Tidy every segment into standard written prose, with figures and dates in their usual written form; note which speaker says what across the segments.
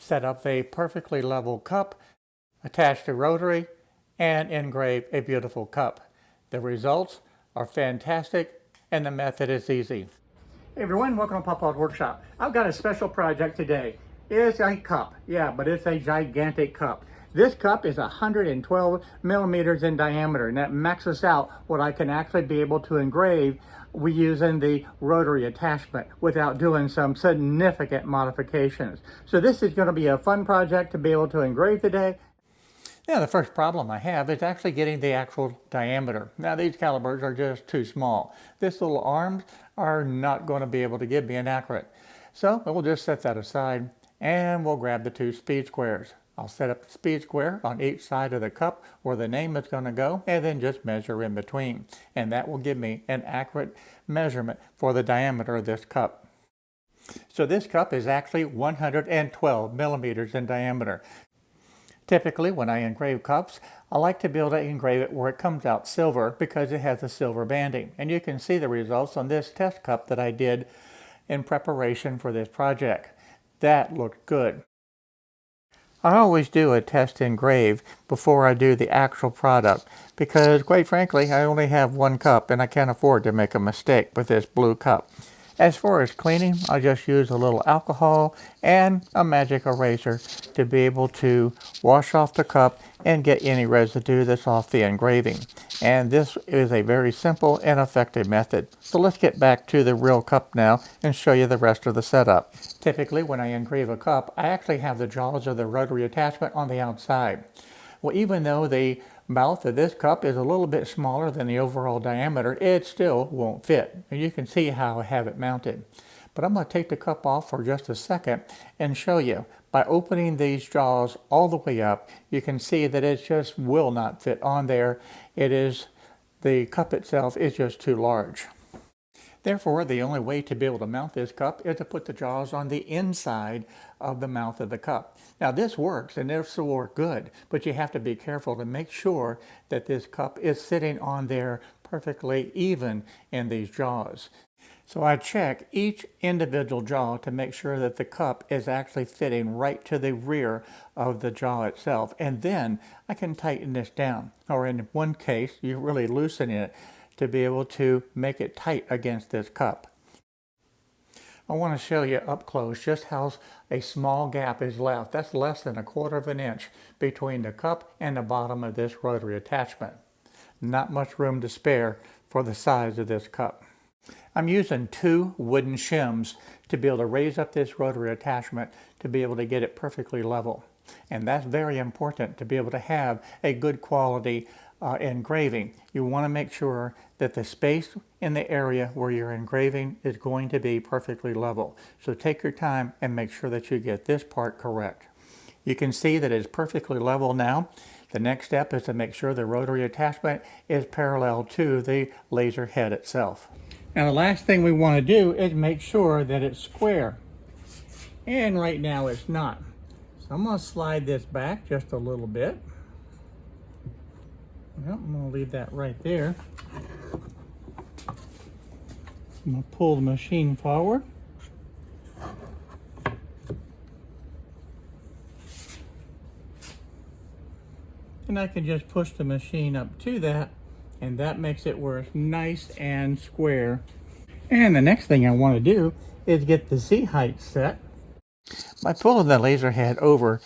Speaker 1: set up a perfectly level cup, attach a rotary, and engrave a beautiful cup. The results are fantastic and the method is easy. Hey everyone, welcome to Pop Workshop. I've got a special project today. It's a cup, yeah, but it's a gigantic cup. This cup is 112 millimeters in diameter, and that maxes out what I can actually be able to engrave using the rotary attachment without doing some significant modifications. So this is going to be a fun project to be able to engrave today. Now, the first problem I have is actually getting the actual diameter. Now, these calipers are just too small. This little arms are not going to be able to give me an accurate. So we'll just set that aside and we'll grab the two speed squares. I'll set up the speed square on each side of the cup where the name is going to go and then just measure in between. And that will give me an accurate measurement for the diameter of this cup. So this cup is actually 112 millimeters in diameter. Typically, when I engrave cups, I like to be able to engrave it where it comes out silver because it has a silver banding. And you can see the results on this test cup that I did in preparation for this project. That looked good. I always do a test engrave before I do the actual product because, quite frankly, I only have one cup and I can't afford to make a mistake with this blue cup. As far as cleaning, I just use a little alcohol and a magic eraser to be able to wash off the cup and get any residue that's off the engraving. And this is a very simple and effective method. So let's get back to the real cup now and show you the rest of the setup. Typically, when I engrave a cup, I actually have the jaws of the rotary attachment on the outside. Well, even though the mouth of this cup is a little bit smaller than the overall diameter, it still won't fit. And you can see how I have it mounted. But I'm going to take the cup off for just a second and show you. By opening these jaws all the way up, you can see that it just will not fit on there. The cup itself is just too large. Therefore, the only way to be able to mount this cup is to put the jaws on the inside of the mouth of the cup. Now this works and this will work good, but you have to be careful to make sure that this cup is sitting on there perfectly even in these jaws. So I check each individual jaw to make sure that the cup is actually fitting right to the rear of the jaw itself, and then I can tighten this down. Or in one case, you really loosen it to be able to make it tight against this cup. I want to show you up close just how a small gap is left. That's less than 1/4 of an inch between the cup and the bottom of this rotary attachment. Not much room to spare for the size of this cup. I'm using 2 wooden shims to be able to raise up this rotary attachment to be able to get it perfectly level. And that's very important to be able to have a good quality engraving. You want to make sure that the space in the area where you're engraving is going to be perfectly level. So take your time and make sure that you get this part correct. You can see that it's perfectly level now. The next step is to make sure the rotary attachment is parallel to the laser head itself. Now the last thing we want to do is make sure that it's square. And right now it's not. So I'm going to slide this back just a little bit. Well, I'm going to leave that right there. I'm going to pull the machine forward. And I can just push the machine up to that, and that makes it where it's nice and square. And the next thing I want to do is get the Z height set. By pulling the laser head over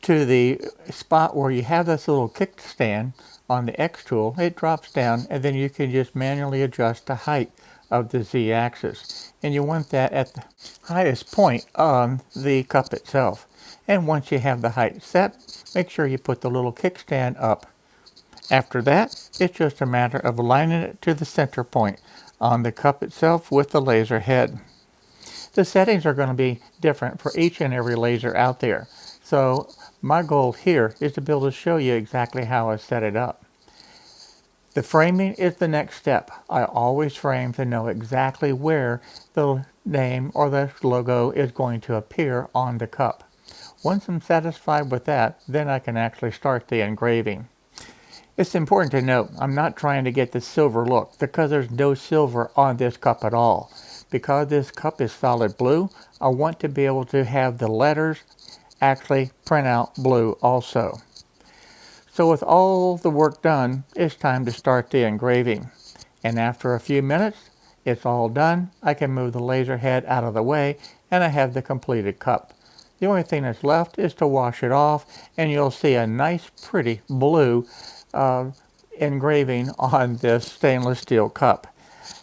Speaker 1: to the spot where you have this little kickstand on the X tool, it drops down and then you can just manually adjust the height of the Z axis. And you want that at the highest point on the cup itself. And once you have the height set, make sure you put the little kickstand up. After that, it's just a matter of aligning it to the center point on the cup itself with the laser head. The settings are going to be different for each and every laser out there. So my goal here is to be able to show you exactly how I set it up. The framing is the next step. I always frame to know exactly where the name or the logo is going to appear on the cup. Once I'm satisfied with that, then I can actually start the engraving. It's important to note, I'm not trying to get the silver look because there's no silver on this cup at all. Because this cup is solid blue, I want to be able to have the letters actually print out blue also. So with all the work done, it's time to start the engraving. And after a few minutes, it's all done. I can move the laser head out of the way and I have the completed cup. The only thing that's left is to wash it off, and you'll see a nice pretty blue engraving on this stainless steel cup.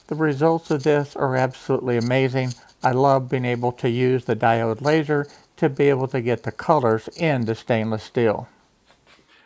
Speaker 1: The results of this are absolutely amazing. I love being able to use the diode laser to be able to get the colors in the stainless steel.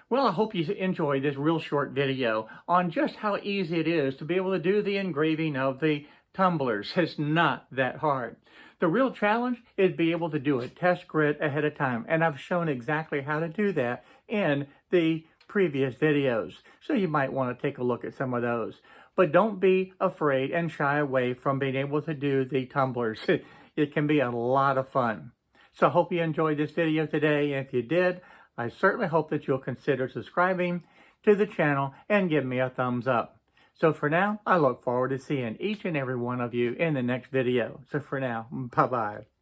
Speaker 1: Well, I hope you enjoyed this real short video on just how easy it is to be able to do the engraving of the tumblers. It's not that hard. The real challenge is be able to do a test grid ahead of time, and I've shown exactly how to do that in the previous videos. So you might want to take a look at some of those. But don't be afraid and shy away from being able to do the tumblers. It can be a lot of fun. So I hope you enjoyed this video today, and if you did, I certainly hope that you'll consider subscribing to the channel and give me a thumbs up. So for now, I look forward to seeing each and every one of you in the next video. So for now, bye-bye.